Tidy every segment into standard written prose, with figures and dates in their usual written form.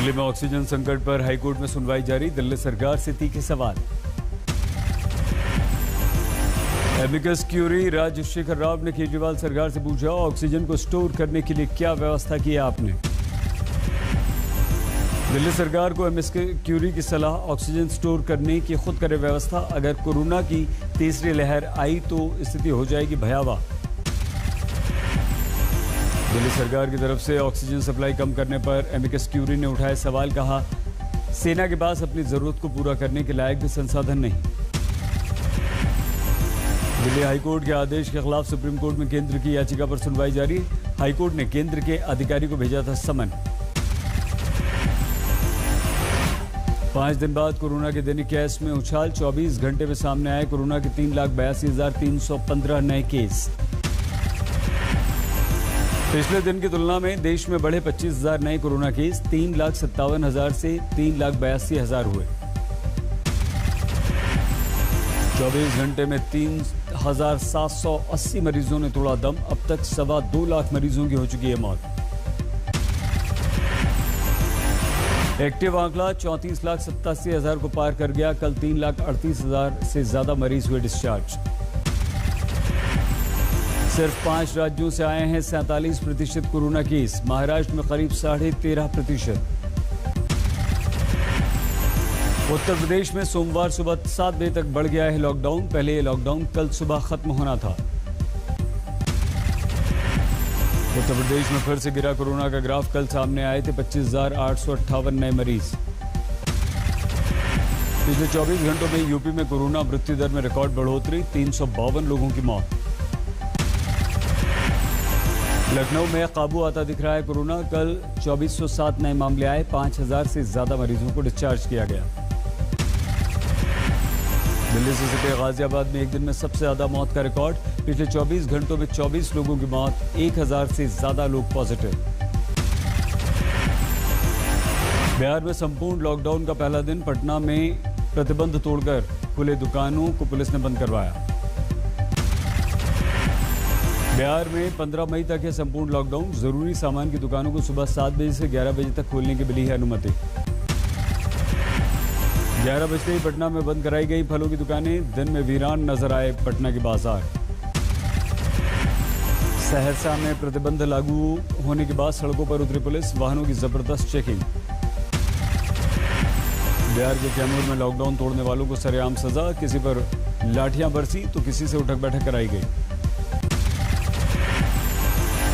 दिल्ली में ऑक्सीजन संकट पर हाईकोर्ट में सुनवाई जारी। दिल्ली सरकार से तीखे सवाल। एमिकस क्यूरी राजशेखर राव ने केजरीवाल सरकार से पूछा, ऑक्सीजन को स्टोर करने के लिए क्या व्यवस्था की है आपने। दिल्ली सरकार को एमिकस क्यूरी की सलाह, ऑक्सीजन स्टोर करने की खुद करे व्यवस्था। अगर कोरोना की तीसरी लहर आई तो स्थिति हो जाएगी भयावह। दिल्ली सरकार की तरफ से ऑक्सीजन सप्लाई कम करने पर एमिकस क्यूरी ने उठाया सवाल। कहा, सेना के पास अपनी जरूरत को पूरा करने के लायक भी संसाधन नहीं। दिल्ली हाईकोर्ट के आदेश के खिलाफ सुप्रीम कोर्ट में केंद्र की याचिका पर सुनवाई जारी। हाईकोर्ट ने केंद्र के अधिकारी को भेजा था समन। 5 दिन बाद कोरोना के दैनिक केस में उछाल। 24 घंटे में सामने आए कोरोना के 3,82,315 नए केस। पिछले दिन की तुलना में देश में बढ़े 25,000 नए कोरोना केस। 3,57,000 से 3,82,000 हुए। 24 घंटे में 3,780 मरीजों ने तोड़ा दम। अब तक 2.25 लाख मरीजों की हो चुकी है मौत। एक्टिव आंकड़ा 34,87,000 को पार कर गया। कल 3,38,000 से ज्यादा मरीज हुए डिस्चार्ज। सिर्फ 5 राज्यों से आए हैं 47% कोरोना केस। महाराष्ट्र में करीब 13.5%। उत्तर प्रदेश में सोमवार सुबह 7 बजे तक बढ़ गया है लॉकडाउन। पहले ये लॉकडाउन कल सुबह खत्म होना था। उत्तर प्रदेश में फिर से गिरा कोरोना का ग्राफ। कल सामने आए थे 25,858 नए मरीज। पिछले 24 घंटों में यूपी में कोरोना मृत्यु दर में रिकॉर्ड बढ़ोतरी। 352 लोगों की मौत। लखनऊ में काबू आता दिख रहा है कोरोना। कल 2407 नए मामले आए। 5,000 से ज्यादा मरीजों को डिस्चार्ज किया गया। दिल्ली से सटे गाजियाबाद में एक दिन में सबसे ज्यादा मौत का रिकॉर्ड। पिछले 24 घंटों में 24 लोगों की मौत। 1,000 से ज्यादा लोग पॉजिटिव। बिहार में संपूर्ण लॉकडाउन का पहला दिन। पटना में प्रतिबंध तोड़कर खुले दुकानों को पुलिस ने बंद करवाया। बिहार में 15 मई तक है संपूर्ण लॉकडाउन। जरूरी सामान की दुकानों को सुबह 7 बजे से 11 बजे तक खोलने की मिली है अनुमति। 11 बजते ही पटना में बंद कराई गई फलों की दुकानें। दिन में वीरान नजर आए पटना के बाजार। सहरसा में प्रतिबंध लागू होने के बाद सड़कों पर उतरी पुलिस। वाहनों की जबरदस्त चेकिंग। बिहार के कैमूर में लॉकडाउन तोड़ने वालों को सरेआम सजा। किसी पर लाठियां बरसी तो किसी से उठक बैठक कराई गई।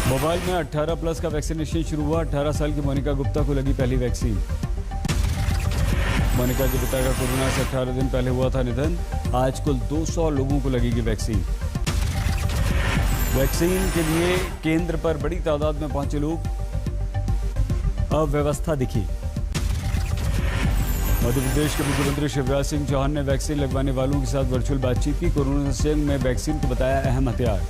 भोपाल में 18+ का वैक्सीनेशन शुरू हुआ। 18 साल की मोनिका गुप्ता को लगी पहली वैक्सीन। मोनिका के पिता का कोरोना से 18 दिन पहले हुआ था निधन। आज कुल 200 लोगों को लगेगी वैक्सीन। वैक्सीन के लिए केंद्र पर बड़ी तादाद में पहुंचे लोग। अव्यवस्था दिखी। मध्य प्रदेश के मुख्यमंत्री शिवराज सिंह चौहान ने वैक्सीन लगवाने वालों के साथ वर्चुअल बातचीत की। कोरोना से जंग में वैक्सीन को बताया अहम हथियार।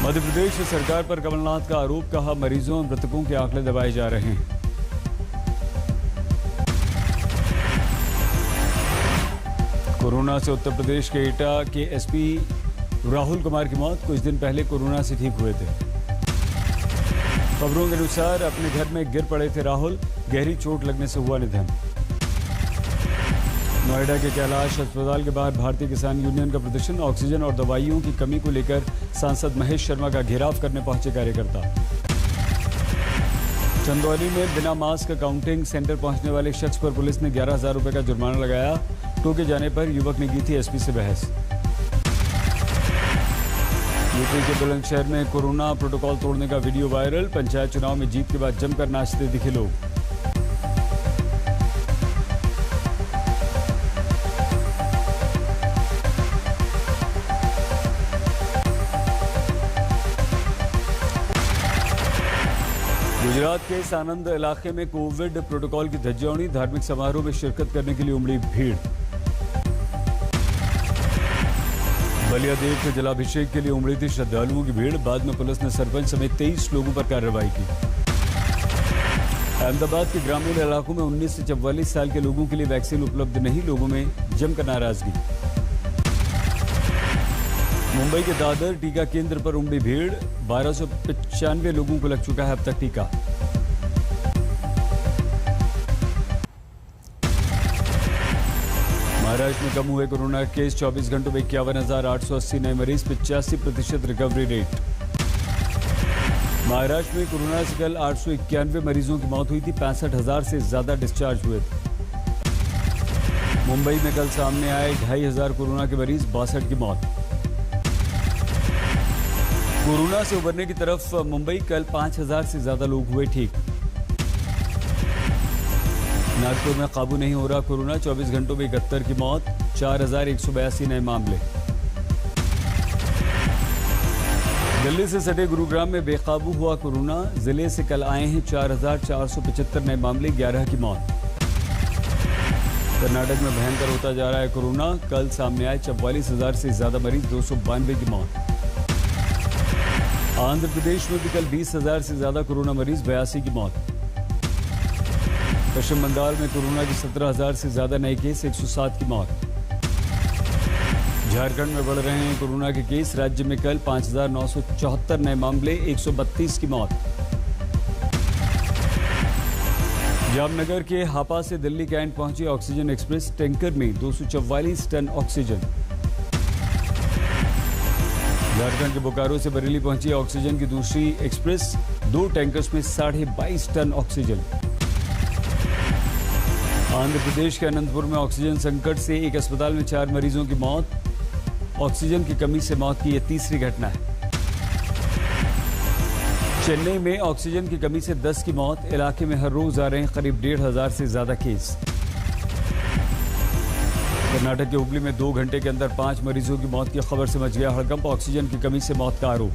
मध्य प्रदेश सरकार पर कमलनाथ का आरोप। कहा, मरीजों और मृतकों के आंकड़े दबाए जा रहे हैं। कोरोना से उत्तर प्रदेश के एटा के एसपी राहुल कुमार की मौत। कुछ दिन पहले कोरोना से ठीक हुए थे। खबरों के अनुसार अपने घर में गिर पड़े थे राहुल। गहरी चोट लगने से हुआ निधन। नोएडा के कैलाश अस्पताल के बाहर भारतीय किसान यूनियन का प्रदर्शन। ऑक्सीजन और दवाइयों की कमी को लेकर सांसद महेश शर्मा का घेराव करने पहुंचे कार्यकर्ता। चंदौली में बिना मास्क काउंटिंग सेंटर पहुंचने वाले शख्स पर पुलिस ने 11,000 रुपए का जुर्माना लगाया। टोके जाने पर युवक ने की थी एसपी से बहस। यूपी के बुलंदशहर में कोरोना प्रोटोकॉल तोड़ने का वीडियो वायरल। पंचायत चुनाव में जीत के बाद जमकर नाचते दिखे लोग। गुजरात के सानंद इलाके में कोविड प्रोटोकॉल की धज्जियां। धार्मिक समारोह में शिरकत करने के लिए उमड़ी भीड़। बलिया देव के जलाभिषेक के लिए उमड़ी थी श्रद्धालुओं की भीड़। बाद में पुलिस ने सरपंच समेत 23 लोगों पर कार्रवाई की। अहमदाबाद के ग्रामीण इलाकों में 19 से 44 साल के लोगों के लिए वैक्सीन उपलब्ध नहीं। लोगों में जमकर नाराजगी। मुंबई के दादर टीका केंद्र पर उमड़ी भीड़। 1295 लोगों को लग चुका है अब तक टीका। महाराष्ट्र में कम हुए कोरोना केस, 24 घंटों में 51,880 नए मरीज, 85% रिकवरी रेट। महाराष्ट्र में कोरोना से कल 891 मरीजों की मौत हुई थी, 65,000 से ज्यादा डिस्चार्ज हुए थे। मुंबई में कल सामने आए 2,500 कोरोना के मरीज, 62 की मौत। कोरोना से उबरने की तरफ मुंबई, कल 5,000 से ज्यादा लोग हुए ठीक। नागपुर में काबू नहीं हो रहा कोरोना, 24 घंटों में 71 की मौत, 4,182 नए मामले। दिल्ली से सटे गुरुग्राम में बेकाबू हुआ कोरोना, जिले से कल आए हैं 4,475 नए मामले, 11 की मौत। कर्नाटक में भयंकर होता जा रहा है कोरोना, कल सामने आए 44,000 से ज्यादा मरीज, 292 की मौत। आंध्र प्रदेश में भी कल 20,000 से ज्यादा कोरोना मरीज, 82 की मौत। पश्चिम बंगाल में कोरोना की 17,000 से ज्यादा नए केस, 107 की मौत। झारखंड में बढ़ रहे हैं कोरोना के केस, राज्य में कल 5,974 नए मामले, 132 की मौत। जामनगर के हापा से दिल्ली कैंट पहुंची ऑक्सीजन एक्सप्रेस, टैंकर में 244 टन ऑक्सीजन। झारखंड के बोकारो से बरेली पहुंची ऑक्सीजन की दूसरी एक्सप्रेस, 2 टैंकर्स में 22.5 टन ऑक्सीजन। आंध्र प्रदेश के अनंतपुर में ऑक्सीजन संकट से एक अस्पताल में 4 मरीजों की मौत। ऑक्सीजन की कमी से मौत की यह तीसरी घटना है। चेन्नई में ऑक्सीजन की कमी से 10 की मौत, इलाके में हर रोज आ रहे हैं करीब 1,500 से ज्यादा केस। कर्नाटक के हुबली में 2 घंटे के अंदर 5 मरीजों की मौत की खबर से मच गया हड़कंप, ऑक्सीजन की कमी से मौत का आरोप।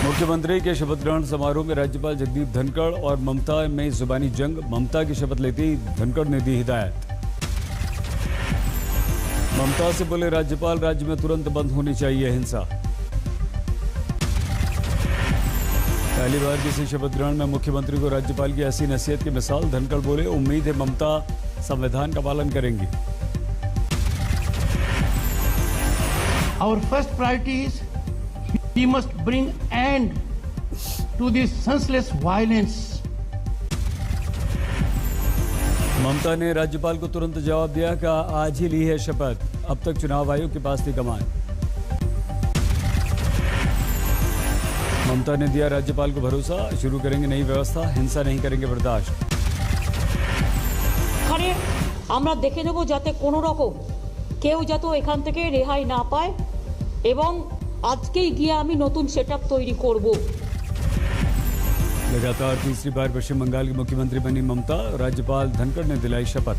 मुख्यमंत्री के शपथ ग्रहण समारोह में राज्यपाल जगदीप धनखड़ और ममता में जुबानी जंग, ममता की शपथ लेते ही धनखड़ ने दी हिदायत। ममता से बोले राज्यपाल, राज्य में तुरंत बंद होनी चाहिए हिंसा। पहली बार किसी शपथ ग्रहण में मुख्यमंत्री को राज्यपाल की ऐसी नसीहत की मिसाल, धनखड़ बोले उम्मीद है ममता संविधान का पालन करेंगी। Our first priority is we must bring end to this senseless violence. ममता ने राज्यपाल को तुरंत जवाब दिया कि आज ही ली है शपथ, अब तक चुनाव आयोग के पास थी कमान। ममता ने दिया राज्यपाल को भरोसा, शुरू करेंगे नई व्यवस्था, हिंसा नहीं करेंगे बर्दाश्त। আমরা দেখে নেব যাতে কোনো রকম কেউ যাতে এখান থেকে রেহাই না পায় এবং আজকেই গিয়ে আমি নতুন সেটআপ তৈরি করব। लगातार तीसरी बार पश्चिम बंगाल की मुख्यमंत्री बनी ममता, राज्यपाल धनखड़ ने दिलाई शपथ।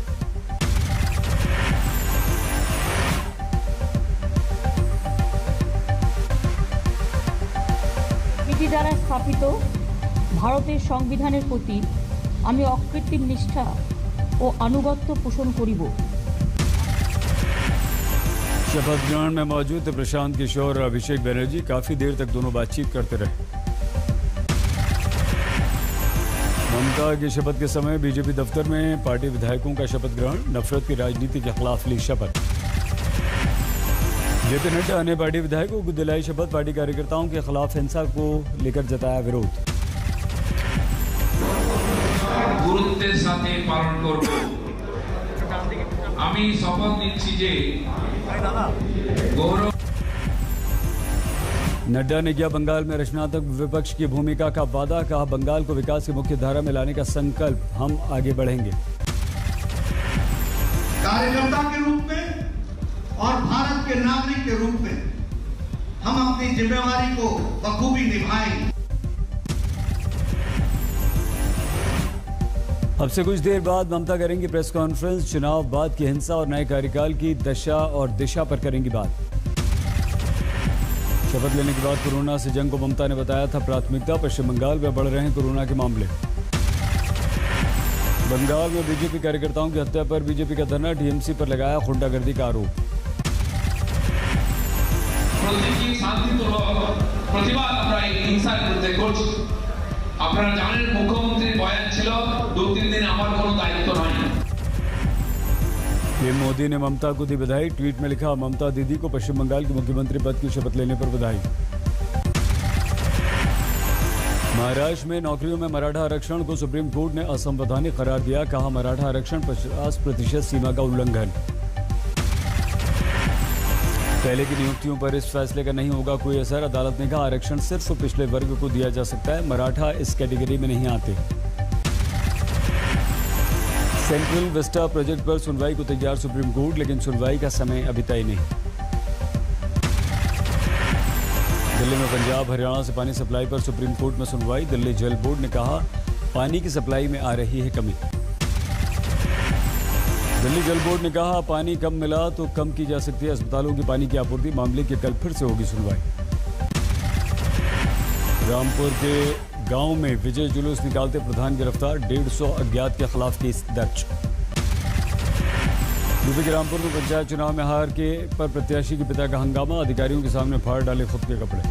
বিধি দ্বারা স্থাপিত ভারতের সংবিধানের প্রতি আমি অকৃত্রিম নিষ্ঠা ও আনুগত্য পোষণ করিব। शपथ ग्रहण में मौजूद थे प्रशांत किशोर और अभिषेक बनर्जी, काफी देर तक दोनों बातचीत करते रहे। ममता की शपथ के समय बीजेपी दफ्तर में पार्टी विधायकों का शपथ ग्रहण, नफरत की राजनीति के खिलाफ ली शपथ। जेपी नड्डा ने पार्टी विधायकों को दिलाई शपथ, पार्टी कार्यकर्ताओं के खिलाफ हिंसा को लेकर जताया विरोध। গুরুত্বের সাথে পালন করব। আমি শপথ নিচ্ছি যে গৌরব। नड्डा ने किया बंगाल में रचनात्मक विपक्ष की भूमिका का वादा, कहा बंगाल को विकास की मुख्य धारा में लाने का संकल्प, हम आगे बढ़ेंगे। कार्यकर्ता के रूप में और भारत के नागरिक के रूप में हम अपनी जिम्मेवारी को बखूबी निभाएंगे। अब से कुछ देर बाद ममता करेंगी प्रेस कॉन्फ्रेंस, चुनाव बाद की हिंसा और नए कार्यकाल की दशा और दिशा पर करेंगी बात। शपथ लेने के बाद कोरोना से जंग को ममता ने बताया था प्राथमिकता, पश्चिम बंगाल में बढ़ रहे हैं कोरोना के मामले। बंगाल में बीजेपी कार्यकर्ताओं की हत्या पर बीजेपी का धरना, टीएमसी पर लगाया गुंडागर्दी का आरोप। আপনারা জানেন মুখ্যমন্ত্রীর বয়ান ছিল 2-3 দিন আমার কোনো দায়িত্ব নাই। पीएम मोदी ने ममता को दी बधाई, ट्वीट में लिखा ममता दीदी को पश्चिम बंगाल के मुख्यमंत्री पद की शपथ लेने पर बधाई। महाराष्ट्र में नौकरियों में मराठा आरक्षण को सुप्रीम कोर्ट ने असंवैधानिक करार दिया। कहा, मराठा आरक्षण 50% सीमा का उल्लंघन। पहले की नियुक्तियों पर इस फैसले का नहीं होगा कोई असर। अदालत ने कहा, आरक्षण सिर्फ पिछले वर्ग को दिया जा सकता है, मराठा इस कैटेगरी में नहीं आते। सेंट्रल विस्टा प्रोजेक्ट पर सुनवाई को तैयार सुप्रीम कोर्ट, लेकिन सुनवाई का समय अभी तय नहीं। दिल्ली में पंजाब हरियाणा से पानी सप्लाई पर सुप्रीम कोर्ट में सुनवाई। दिल्ली जल बोर्ड ने कहा, पानी की सप्लाई में आ रही है कमी। दिल्ली जल बोर्ड ने कहा, पानी कम मिला तो कम की जा सकती है अस्पतालों की पानी की आपूर्ति। मामले की कल फिर से होगी सुनवाई। रामपुर के गांव में विजय जुलूस निकालते प्रधान गिरफ्तार। 150 अज्ञात के खिलाफ केस दर्ज। यूपी के रामपुर में पंचायत चुनाव में हार के पर प्रत्याशी के पिता का हंगामा। अधिकारियों के सामने फाड़ डाले खुद के कपड़े।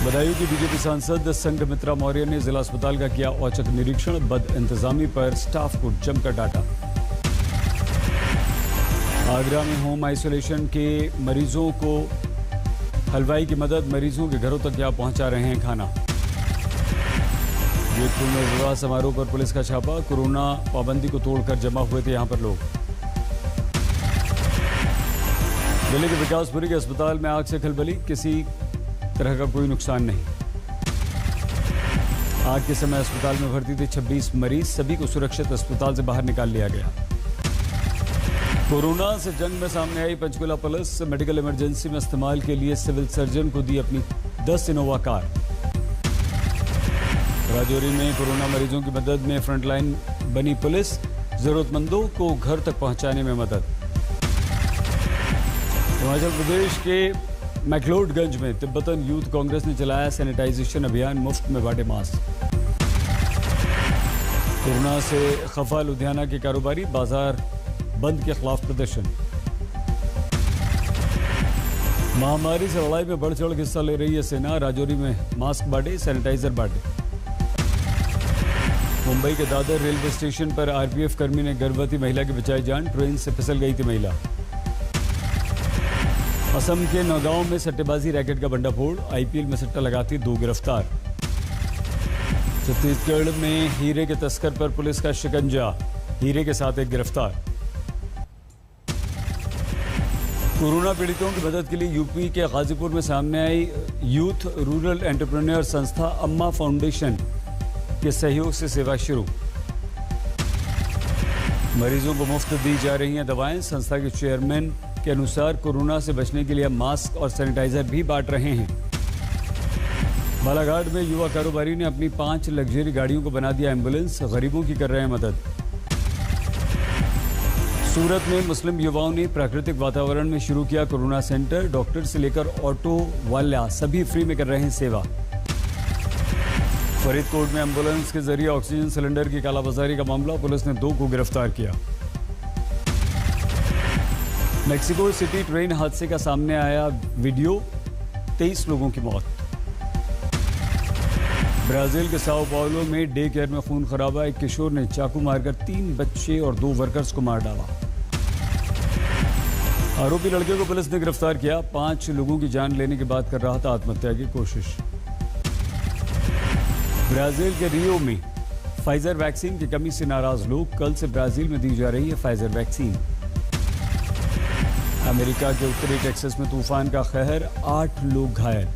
बदायूं की बीजेपी सांसद संघमित्रा मौर्य ने जिला अस्पताल का किया औचक निरीक्षण। बद इंतजामी पर स्टाफ को जमकर डांटा। आगरा में होम आइसोलेशन के मरीजों को हलवाई की मदद। मरीजों के घरों तक क्या पहुंचा रहे हैं खाना। जोधपुर में विवाह समारोह पर पुलिस का छापा। कोरोना पाबंदी को तोड़कर जमा हुए थे यहां पर लोग। दिल्ली के विकासपुरी के अस्पताल में आग से खलबली। किसी तरह का कोई नुकसान नहीं। आग के समय अस्पताल में भर्ती थे 26 मरीज। सभी को सुरक्षित अस्पताल से बाहर निकाल लिया गया। कोरोना से जंग में सामने आई पंचकुला पुलिस। मेडिकल इमरजेंसी में इस्तेमाल के लिए सिविल सर्जन को दी अपनी 10 इनोवा कार। राजौरी में कोरोना मरीजों की मदद में फ्रंटलाइन बनी पुलिस। जरूरतमंदों को घर तक पहुंचाने में मदद। हिमाचल प्रदेश के मैक्लोडगंज में तिब्बतन यूथ कांग्रेस ने चलाया सैनिटाइजेशन अभियान। मुफ्त में बांटे मास्क। कोरोना से खफा लुधियाना के कारोबारी। बाजार बंद के खिलाफ प्रदर्शन। महामारी से लड़ाई में बढ़ चढ़ हिस्सा ले रही है सेना। राजौरी में मास्क बांटे, सैनिटाइजर बांटे। मुंबई के दादर रेलवे स्टेशन पर आरपीएफ कर्मी ने गर्भवती महिला की बचाई जान। ट्रेन से फिसल गई थी महिला। असम के नौगांव में सट्टेबाजी रैकेट का भंडाफोड़। आईपीएल में सट्टा लगाती 2 गिरफ्तार। छत्तीसगढ़ में हीरे के तस्कर पर पुलिस का शिकंजा। हीरे के साथ एक गिरफ्तार। कोरोना पीड़ितों की मदद के लिए यूपी के गाजीपुर में सामने आई यूथ रूरल एंटरप्रेन्योर संस्था अम्मा फाउंडेशन के सहयोग से सेवा शुरू। मरीजों को मुफ्त दी जा रही हैं दवाएं। संस्था के चेयरमैन के अनुसार कोरोना से बचने के लिए मास्क और सैनिटाइजर भी बांट रहे हैं। बालाघाट में युवा कारोबारी ने अपनी 5 लग्जरी गाड़ियों को बना दिया एम्बुलेंस। गरीबों की कर रहे हैं मदद। सूरत में मुस्लिम युवाओं ने प्राकृतिक वातावरण में शुरू किया कोरोना सेंटर। डॉक्टर से लेकर ऑटो वाला सभी फ्री में कर रहे हैं सेवा। फरीदकोट में एम्बुलेंस के जरिए ऑक्सीजन सिलेंडर की कालाबाजारी का मामला। पुलिस ने 2 को गिरफ्तार किया। मेक्सिको सिटी ट्रेन हादसे का सामने आया वीडियो। 23 लोगों की मौत। ब्राजील के साओ पाउलो में डे केयर में खून खराबा। एक किशोर ने चाकू मारकर 3 बच्चे और 2 वर्कर्स को मार डाला। आरोपी लड़के को पुलिस ने गिरफ्तार किया। 5 लोगों की जान लेने के बाद कर रहा था आत्महत्या की कोशिश। ब्राजील के रियो में फाइजर वैक्सीन की कमी से नाराज लोग। कल से ब्राजील में दी जा रही है फाइजर वैक्सीन। अमेरिका के उत्तरी टेक्सास में तूफान का कहर। 8 लोग घायल।